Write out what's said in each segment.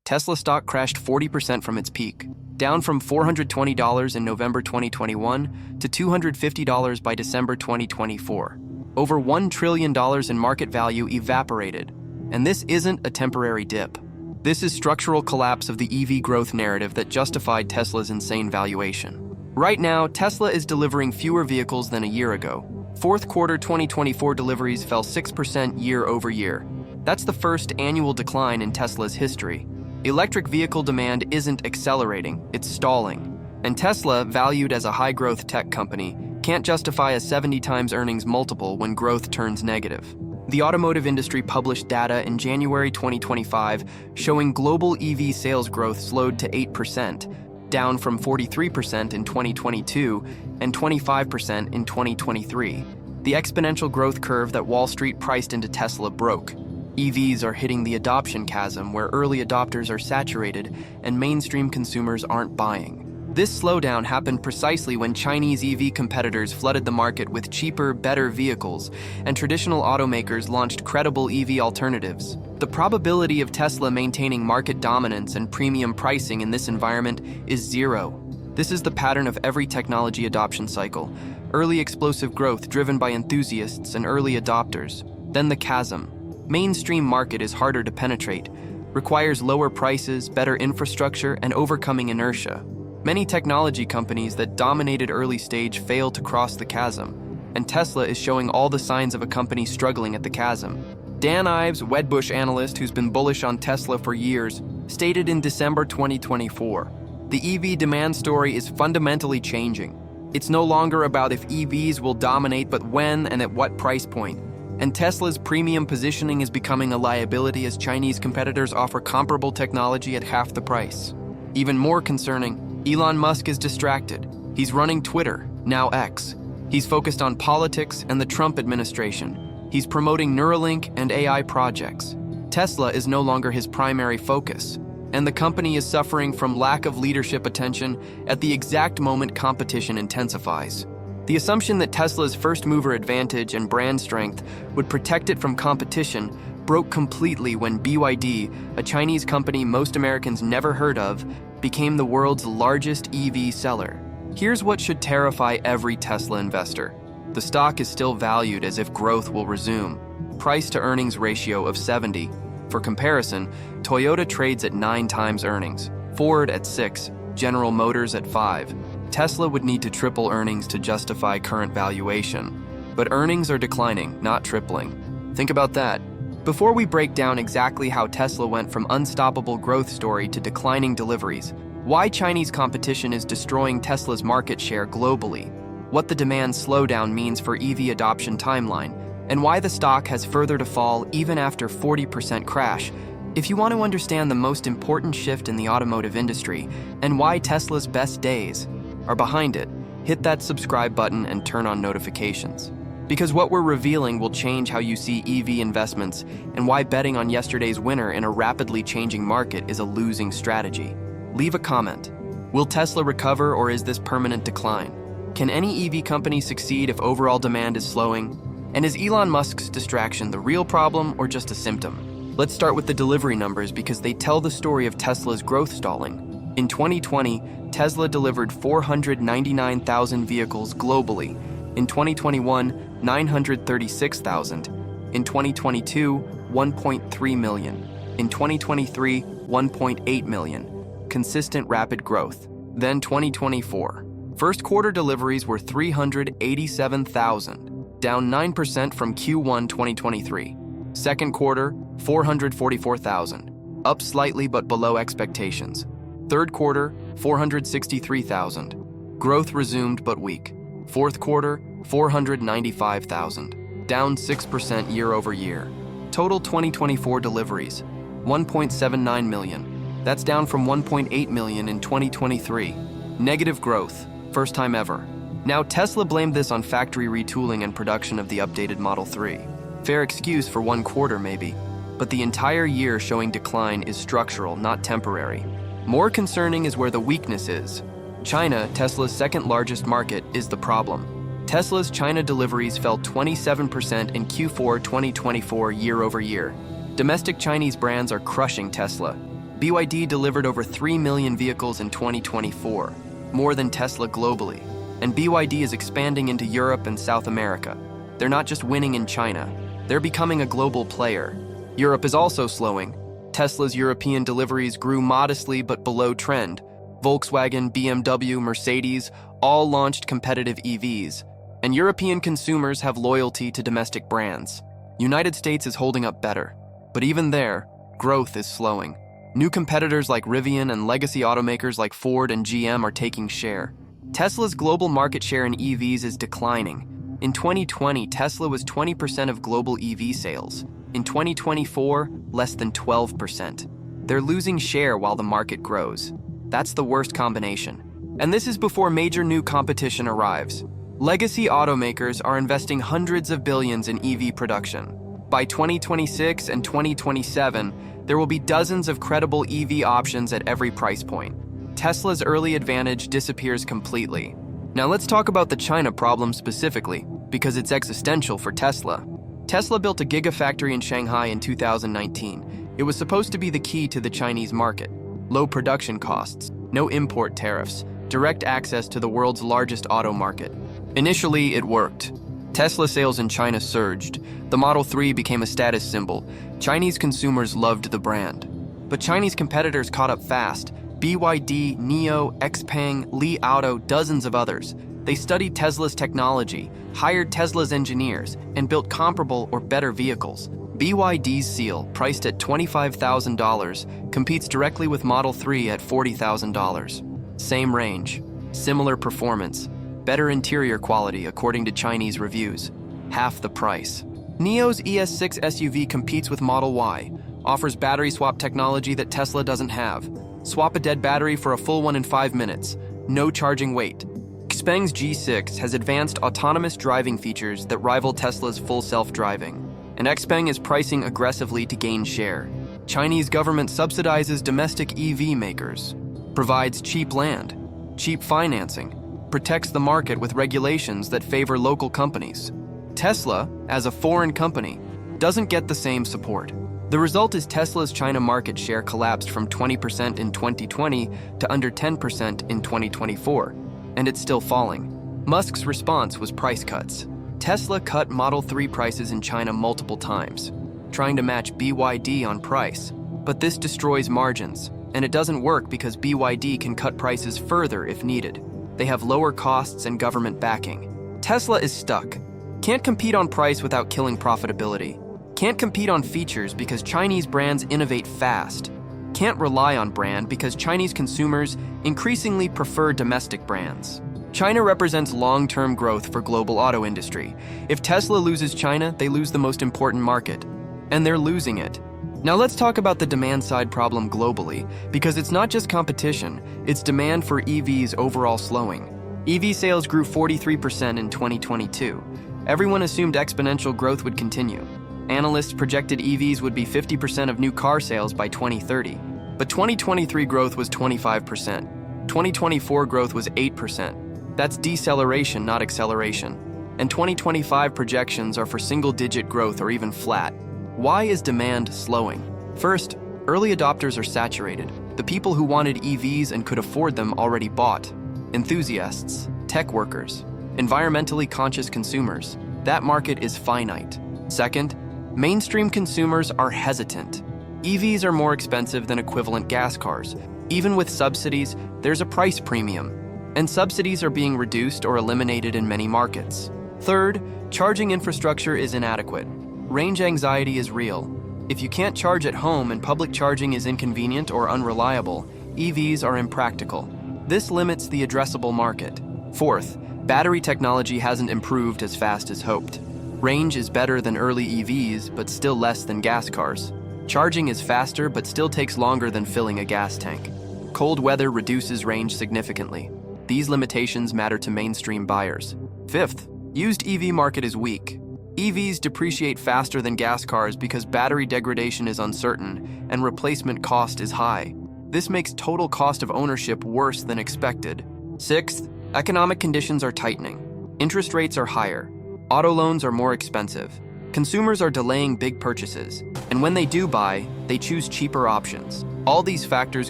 Tesla stock crashed 40% from its peak, down from $420 in November 2021 to $250 by December 2024. Over $1 trillion in market value evaporated, and this isn't a temporary dip. This is structural collapse of the EV growth narrative that justified Tesla's insane valuation. Right now, Tesla is delivering fewer vehicles than a year ago. Fourth quarter 2024 deliveries fell 6% year over year. That's the first annual decline in Tesla's history. Electric vehicle demand isn't accelerating, it's stalling. And Tesla, valued as a high-growth tech company, can't justify a 70 times earnings multiple when growth turns negative. The automotive industry published data in January 2025 showing global EV sales growth slowed to 8%, down from 43% in 2022 and 25% in 2023. The exponential growth curve that Wall Street priced into Tesla broke. EVs are hitting the adoption chasm where early adopters are saturated and mainstream consumers aren't buying. This slowdown happened precisely when Chinese EV competitors flooded the market with cheaper, better vehicles, and traditional automakers launched credible EV alternatives. The probability of Tesla maintaining market dominance and premium pricing in this environment is zero. This is the pattern of every technology adoption cycle. Early explosive growth driven by enthusiasts and early adopters. Then the chasm. Mainstream market is harder to penetrate, requires lower prices, better infrastructure, and overcoming inertia. Many technology companies that dominated early stage fail to cross the chasm, and Tesla is showing all the signs of a company struggling at the chasm. Dan Ives, Wedbush analyst who's been bullish on Tesla for years, stated in December 2024, "The EV demand story is fundamentally changing. It's no longer about if EVs will dominate, but when and at what price point. And Tesla's premium positioning is becoming a liability as Chinese competitors offer comparable technology at half the price." Even more concerning, Elon Musk is distracted. He's running Twitter, now X. He's focused on politics and the Trump administration. He's promoting Neuralink and AI projects. Tesla is no longer his primary focus, and the company is suffering from lack of leadership attention at the exact moment competition intensifies. The assumption that Tesla's first-mover advantage and brand strength would protect it from competition broke completely when BYD, a Chinese company most Americans never heard of, became the world's largest EV seller. Here's what should terrify every Tesla investor. The stock is still valued as if growth will resume. Price-to-earnings ratio of 70. For comparison, Toyota trades at 9 times earnings, Ford at 6, General Motors at 5. Tesla would need to triple earnings to justify current valuation. But earnings are declining, not tripling. Think about that. Before we break down exactly how Tesla went from unstoppable growth story to declining deliveries, why Chinese competition is destroying Tesla's market share globally, what the demand slowdown means for EV adoption timeline, and why the stock has further to fall even after 40% crash. If you want to understand the most important shift in the automotive industry and why Tesla's best days are behind it, hit that subscribe button and turn on notifications. Because what we're revealing will change how you see EV investments and why betting on yesterday's winner in a rapidly changing market is a losing strategy. Leave a comment. Will Tesla recover or is this permanent decline? Can any EV company succeed if overall demand is slowing? And is Elon Musk's distraction the real problem or just a symptom? Let's start with the delivery numbers because they tell the story of Tesla's growth stalling. In 2020, Tesla delivered 499,000 vehicles globally. In 2021, 936,000. In 2022, 1.3 million. In 2023, 1.8 million. Consistent rapid growth. Then 2024. First quarter deliveries were 387,000, down 9% from Q1 2023. Second quarter, 444,000, up slightly but below expectations. Third quarter, 463,000. Growth resumed but weak. Fourth quarter, 495,000, down 6% year over year. Total 2024 deliveries, 1.79 million. That's down from 1.8 million in 2023. Negative growth, first time ever. Now Tesla blamed this on factory retooling and production of the updated Model 3. Fair excuse for one quarter maybe, but the entire year showing decline is structural, not temporary. More concerning is where the weakness is. China, Tesla's second largest market, is the problem. Tesla's China deliveries fell 27% in Q4 2024 year over year. Domestic Chinese brands are crushing Tesla. BYD delivered over 3 million vehicles in 2024, more than Tesla globally. And BYD is expanding into Europe and South America. They're not just winning in China, they're becoming a global player. Europe is also slowing. Tesla's European deliveries grew modestly but below trend. Volkswagen, BMW, Mercedes all launched competitive EVs, and European consumers have loyalty to domestic brands. United States is holding up better, but even there, growth is slowing. New competitors like Rivian and legacy automakers like Ford and GM are taking share. Tesla's global market share in EVs is declining. In 2020, Tesla was 20% of global EV sales. In 2024, less than 12%. They're losing share while the market grows. That's the worst combination. And this is before major new competition arrives. Legacy automakers are investing hundreds of billions in EV production. By 2026 and 2027, there will be dozens of credible EV options at every price point. Tesla's early advantage disappears completely. Now let's talk about the China problem specifically, because it's existential for Tesla. Tesla built a gigafactory in Shanghai in 2019. It was supposed to be the key to the Chinese market. Low production costs, no import tariffs, direct access to the world's largest auto market. Initially, it worked. Tesla sales in China surged. The Model 3 became a status symbol. Chinese consumers loved the brand. But Chinese competitors caught up fast. BYD, NIO, XPeng, Li Auto, dozens of others. They studied Tesla's technology, hired Tesla's engineers, and built comparable or better vehicles. BYD's Seal, priced at $25,000, competes directly with Model 3 at $40,000. Same range, similar performance, better interior quality according to Chinese reviews, half the price. NIO's ES6 SUV competes with Model Y, offers battery swap technology that Tesla doesn't have. Swap a dead battery for a full one in 5 minutes, no charging wait. Xpeng's G6 has advanced autonomous driving features that rival Tesla's full self-driving. And Xpeng is pricing aggressively to gain share. Chinese government subsidizes domestic EV makers, provides cheap land, cheap financing, protects the market with regulations that favor local companies. Tesla, as a foreign company, doesn't get the same support. The result is Tesla's China market share collapsed from 20% in 2020 to under 10% in 2024, and it's still falling. Musk's response was price cuts. Tesla cut Model 3 prices in China multiple times, trying to match BYD on price. But this destroys margins, and it doesn't work because BYD can cut prices further if needed. They have lower costs and government backing. Tesla is stuck. Can't compete on price without killing profitability. Can't compete on features because Chinese brands innovate fast. Can't rely on brand because Chinese consumers increasingly prefer domestic brands. China represents long-term growth for global auto industry. If Tesla loses China, they lose the most important market. And they're losing it. Now let's talk about the demand side problem globally, because it's not just competition, it's demand for EVs overall slowing. EV sales grew 43% in 2022. Everyone assumed exponential growth would continue. Analysts projected EVs would be 50% of new car sales by 2030. But 2023 growth was 25%. 2024 growth was 8%. That's deceleration, not acceleration. And 2025 projections are for single-digit growth or even flat. Why is demand slowing? First, early adopters are saturated. The people who wanted EVs and could afford them already bought. Enthusiasts, tech workers, environmentally conscious consumers. That market is finite. Second, mainstream consumers are hesitant. EVs are more expensive than equivalent gas cars. Even with subsidies, there's a price premium, and subsidies are being reduced or eliminated in many markets. Third, charging infrastructure is inadequate. Range anxiety is real. If you can't charge at home and public charging is inconvenient or unreliable, EVs are impractical. This limits the addressable market. Fourth, battery technology hasn't improved as fast as hoped. Range is better than early EVs, but still less than gas cars. Charging is faster, but still takes longer than filling a gas tank. Cold weather reduces range significantly. These limitations matter to mainstream buyers. Fifth, used EV market is weak. EVs depreciate faster than gas cars because battery degradation is uncertain and replacement cost is high. This makes total cost of ownership worse than expected. Sixth, economic conditions are tightening. Interest rates are higher. Auto loans are more expensive. Consumers are delaying big purchases, and when they do buy, they choose cheaper options. All these factors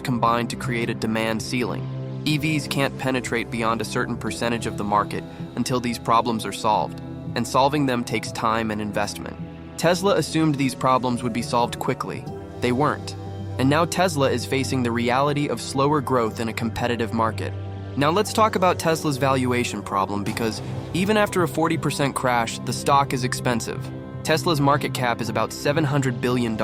combine to create a demand ceiling. EVs can't penetrate beyond a certain percentage of the market until these problems are solved, and solving them takes time and investment. Tesla assumed these problems would be solved quickly. They weren't. And now Tesla is facing the reality of slower growth in a competitive market. Now let's talk about Tesla's valuation problem, because even after a 40% crash, the stock is expensive. Tesla's market cap is about $700 billion.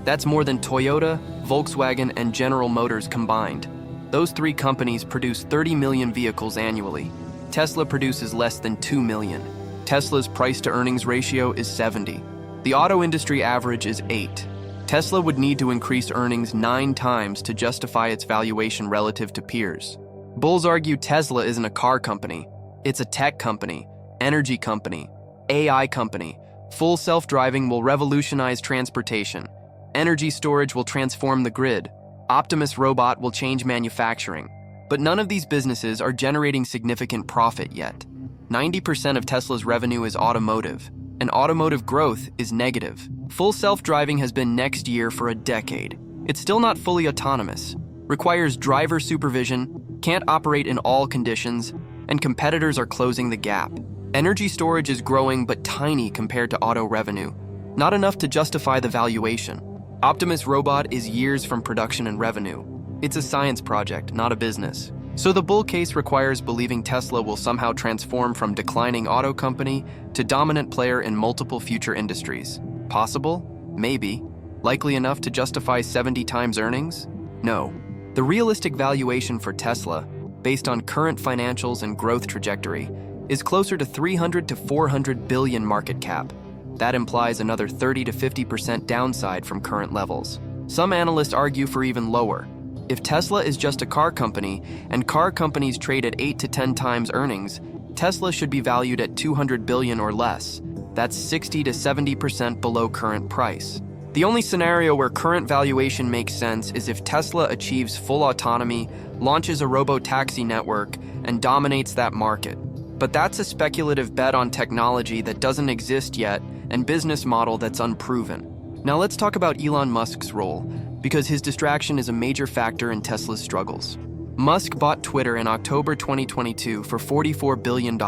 That's more than Toyota, Volkswagen, and General Motors combined. Those three companies produce 30 million vehicles annually. Tesla produces less than 2 million. Tesla's price-to-earnings ratio is 70. The auto industry average is 8. Tesla would need to increase earnings 9 times to justify its valuation relative to peers. Bulls argue Tesla isn't a car company. It's a tech company, energy company, AI company. Full self-driving will revolutionize transportation. Energy storage will transform the grid. Optimus Robot will change manufacturing. But none of these businesses are generating significant profit yet. 90% of Tesla's revenue is automotive, and automotive growth is negative. Full self-driving has been next year for a decade. It's still not fully autonomous, requires driver supervision, can't operate in all conditions, and competitors are closing the gap. Energy storage is growing but tiny compared to auto revenue, not enough to justify the valuation. Optimus Robot is years from production and revenue. It's a science project, not a business. So the bull case requires believing Tesla will somehow transform from declining auto company to dominant player in multiple future industries. Possible? Maybe. Likely enough to justify 70 times earnings? No. The realistic valuation for Tesla, based on current financials and growth trajectory, is closer to 300 to 400 billion market cap. That implies another 30 to 50% downside from current levels. Some analysts argue for even lower. If Tesla is just a car company, and car companies trade at 8 to 10 times earnings, Tesla should be valued at 200 billion or less. That's 60 to 70% below current price. The only scenario where current valuation makes sense is if Tesla achieves full autonomy, launches a robo-taxi network, and dominates that market. But that's a speculative bet on technology that doesn't exist yet and business model that's unproven. Now let's talk about Elon Musk's role, because his distraction is a major factor in Tesla's struggles. Musk bought Twitter in October 2022 for $44 billion.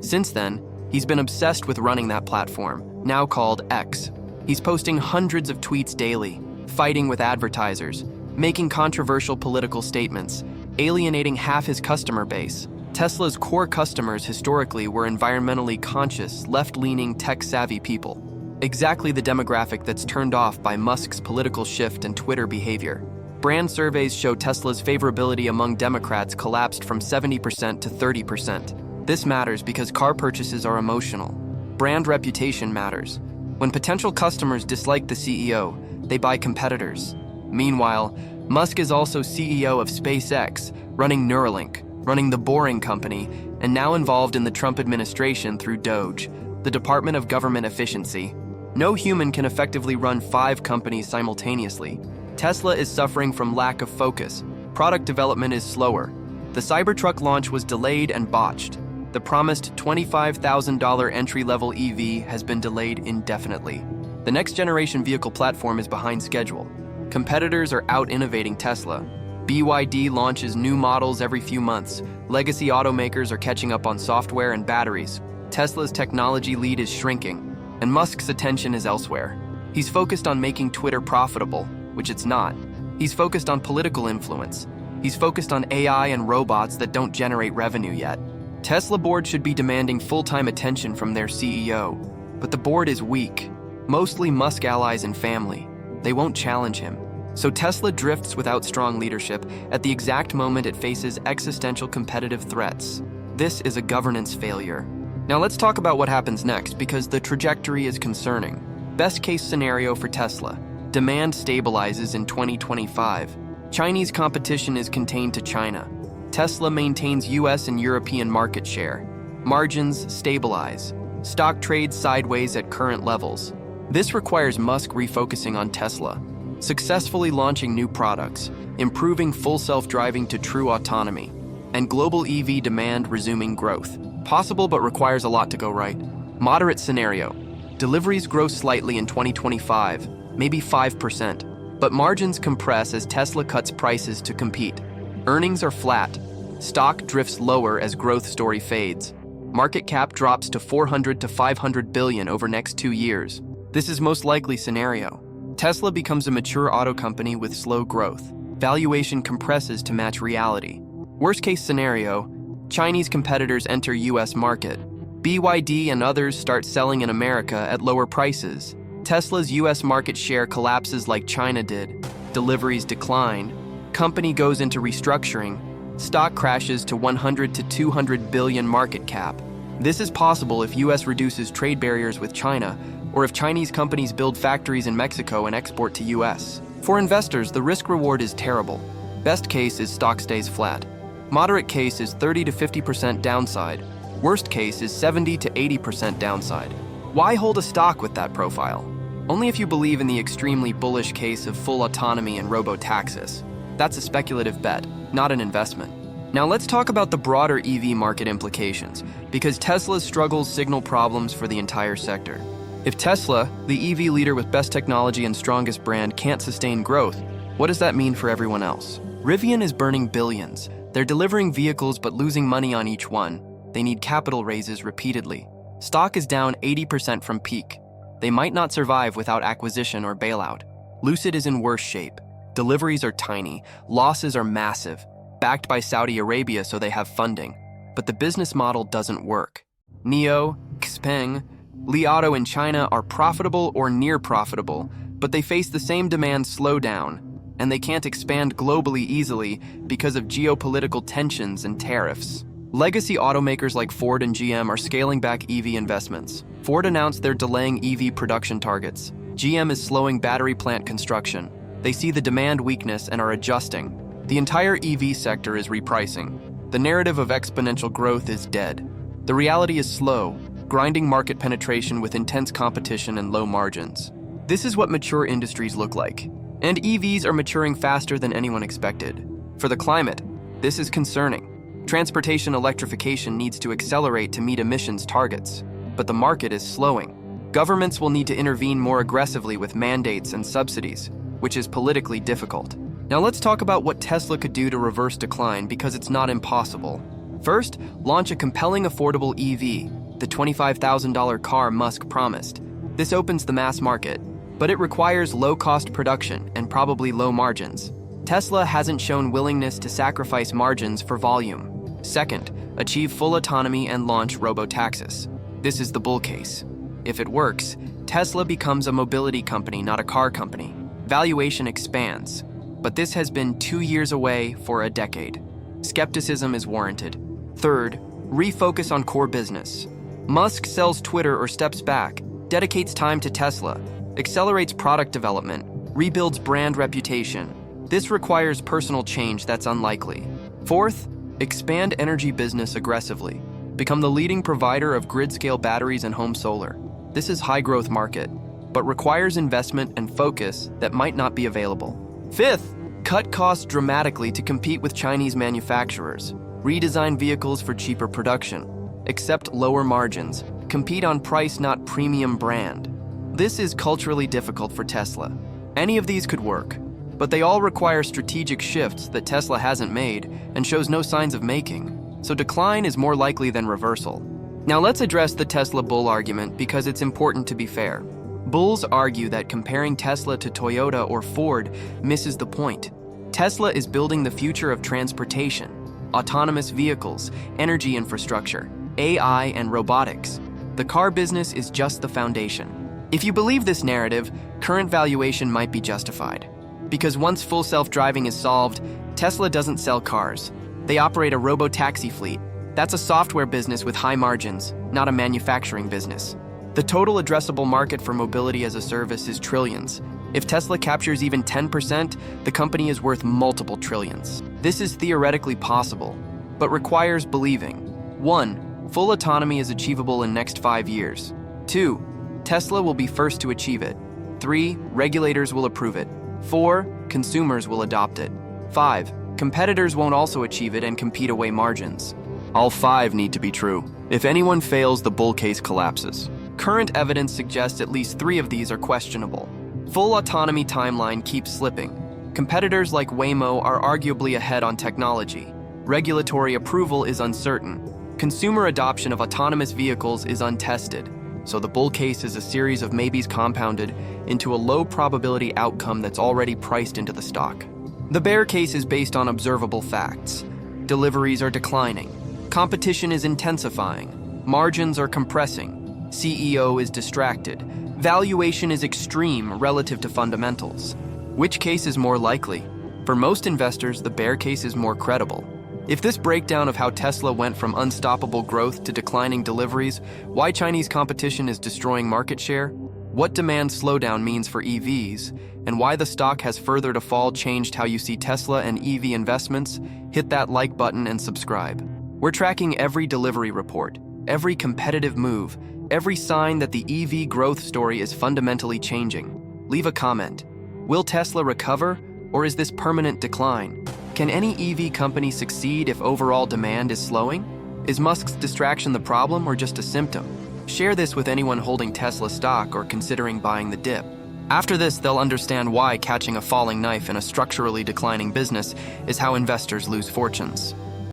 Since then, he's been obsessed with running that platform, now called X. He's posting hundreds of tweets daily, fighting with advertisers, making controversial political statements, alienating half his customer base. Tesla's core customers historically were environmentally conscious, left-leaning, tech-savvy people. Exactly the demographic that's turned off by Musk's political shift and Twitter behavior. Brand surveys show Tesla's favorability among Democrats collapsed from 70% to 30%. This matters because car purchases are emotional. Brand reputation matters. When potential customers dislike the CEO, they buy competitors. Meanwhile, Musk is also CEO of SpaceX, running Neuralink, running the Boring Company, and now involved in the Trump administration through DOGE, the Department of Government Efficiency. No human can effectively run 5 companies simultaneously. Tesla is suffering from lack of focus. Product development is slower. The Cybertruck launch was delayed and botched. The promised $25,000 entry-level EV has been delayed indefinitely. The next-generation vehicle platform is behind schedule. Competitors are out-innovating Tesla. BYD launches new models every few months. Legacy automakers are catching up on software and batteries. Tesla's technology lead is shrinking, and Musk's attention is elsewhere. He's focused on making Twitter profitable, which it's not. He's focused on political influence. He's focused on AI and robots that don't generate revenue yet. Tesla board should be demanding full-time attention from their CEO, but the board is weak, mostly Musk allies and family. They won't challenge him. So Tesla drifts without strong leadership at the exact moment it faces existential competitive threats. This is a governance failure. Now let's talk about what happens next, because the trajectory is concerning. Best case scenario for Tesla. Demand stabilizes in 2025. Chinese competition is contained to China. Tesla maintains US and European market share. Margins stabilize. Stock trades sideways at current levels. This requires Musk refocusing on Tesla, successfully launching new products, improving full self-driving to true autonomy, and global EV demand resuming growth. Possible, but requires a lot to go right. Moderate scenario. Deliveries grow slightly in 2025, maybe 5%. But margins compress as Tesla cuts prices to compete. Earnings are flat. Stock drifts lower as growth story fades. Market cap drops to 400 to 500 billion over next 2 years. This is most likely scenario. Tesla becomes a mature auto company with slow growth. Valuation compresses to match reality. Worst case scenario, Chinese competitors enter US market. BYD and others start selling in America at lower prices. Tesla's US market share collapses like China did. Deliveries decline. Company goes into restructuring. Stock crashes to 100 to 200 billion market cap. This is possible if US reduces trade barriers with China, or if Chinese companies build factories in Mexico and export to US. For investors, the risk-reward is terrible. Best case is stock stays flat. Moderate case is 30 to 50% downside. Worst case is 70 to 80% downside. Why hold a stock with that profile? Only if you believe in the extremely bullish case of full autonomy and robo-taxis. That's a speculative bet, not an investment. Now let's talk about the broader EV market implications, because Tesla's struggles signal problems for the entire sector. If Tesla, the EV leader with best technology and strongest brand, can't sustain growth, what does that mean for everyone else? Rivian is burning billions. They're delivering vehicles but losing money on each one. They need capital raises repeatedly. Stock is down 80% from peak. They might not survive without acquisition or bailout. Lucid is in worse shape. Deliveries are tiny. Losses are massive. Backed by Saudi Arabia so they have funding. But the business model doesn't work. NIO, Xpeng, Li Auto in China are profitable or near profitable, but they face the same demand slowdown, and they can't expand globally easily because of geopolitical tensions and tariffs. Legacy automakers like Ford and GM are scaling back EV investments. Ford announced they're delaying EV production targets. GM is slowing battery plant construction. They see the demand weakness and are adjusting. The entire EV sector is repricing. The narrative of exponential growth is dead. The reality is slow, grinding market penetration with intense competition and low margins. This is what mature industries look like. And EVs are maturing faster than anyone expected. For the climate, this is concerning. Transportation electrification needs to accelerate to meet emissions targets. But the market is slowing. Governments will need to intervene more aggressively with mandates and subsidies, which is politically difficult. Now let's talk about what Tesla could do to reverse decline, because it's not impossible. First, launch a compelling affordable EV, the $25,000 car Musk promised. This opens the mass market, but it requires low-cost production and probably low margins. Tesla hasn't shown willingness to sacrifice margins for volume. Second, achieve full autonomy and launch robo-taxis. This is the bull case. If it works, Tesla becomes a mobility company, not a car company. Valuation expands. But this has been 2 years away for a decade. Skepticism is warranted. Third, refocus on core business. Musk sells Twitter or steps back, dedicates time to Tesla, accelerates product development, rebuilds brand reputation. This requires personal change that's unlikely. Fourth, expand energy business aggressively. Become the leading provider of grid-scale batteries and home solar. This is high-growth market, but requires investment and focus that might not be available. Fifth, cut costs dramatically to compete with Chinese manufacturers. Redesign vehicles for cheaper production. Accept lower margins. Compete on price, not premium brand. This is culturally difficult for Tesla. Any of these could work, but they all require strategic shifts that Tesla hasn't made and shows no signs of making. So decline is more likely than reversal. Now let's address the Tesla bull argument, because it's important to be fair. Bulls argue that comparing Tesla to Toyota or Ford misses the point. Tesla is building the future of transportation, autonomous vehicles, energy infrastructure, AI, and robotics. The car business is just the foundation. If you believe this narrative, current valuation might be justified. Because once full self-driving is solved, Tesla doesn't sell cars. They operate a robo-taxi fleet. That's a software business with high margins, not a manufacturing business. The total addressable market for mobility as a service is trillions. If Tesla captures even 10%, the company is worth multiple trillions. This is theoretically possible, but requires believing. 1. Full autonomy is achievable in next 5 years. 2. Tesla will be first to achieve it. 3. Regulators will approve it. 4. Consumers will adopt it. 5. Competitors won't also achieve it and compete away margins. All 5 need to be true. If anyone fails, the bull case collapses. Current evidence suggests at least 3 of these are questionable. Full autonomy timeline keeps slipping. Competitors like Waymo are arguably ahead on technology. Regulatory approval is uncertain. Consumer adoption of autonomous vehicles is untested. So the bull case is a series of maybes compounded into a low probability outcome that's already priced into the stock. The bear case is based on observable facts. Deliveries are declining. Competition is intensifying. Margins are compressing. CEO is distracted. Valuation is extreme relative to fundamentals. Which case is more likely? For most investors, the bear case is more credible. If this breakdown of how Tesla went from unstoppable growth to declining deliveries, why Chinese competition is destroying market share, what demand slowdown means for EVs, and why the stock has further to fall changed how you see Tesla and EV investments, hit that like button and subscribe. We're tracking every delivery report, every competitive move, every sign that the EV growth story is fundamentally changing. Leave a comment. Will Tesla recover, or is this permanent decline? Can any EV company succeed if overall demand is slowing? Is Musk's distraction the problem or just a symptom? Share this with anyone holding Tesla stock or considering buying the dip. After this, they'll understand why catching a falling knife in a structurally declining business is how investors lose fortunes.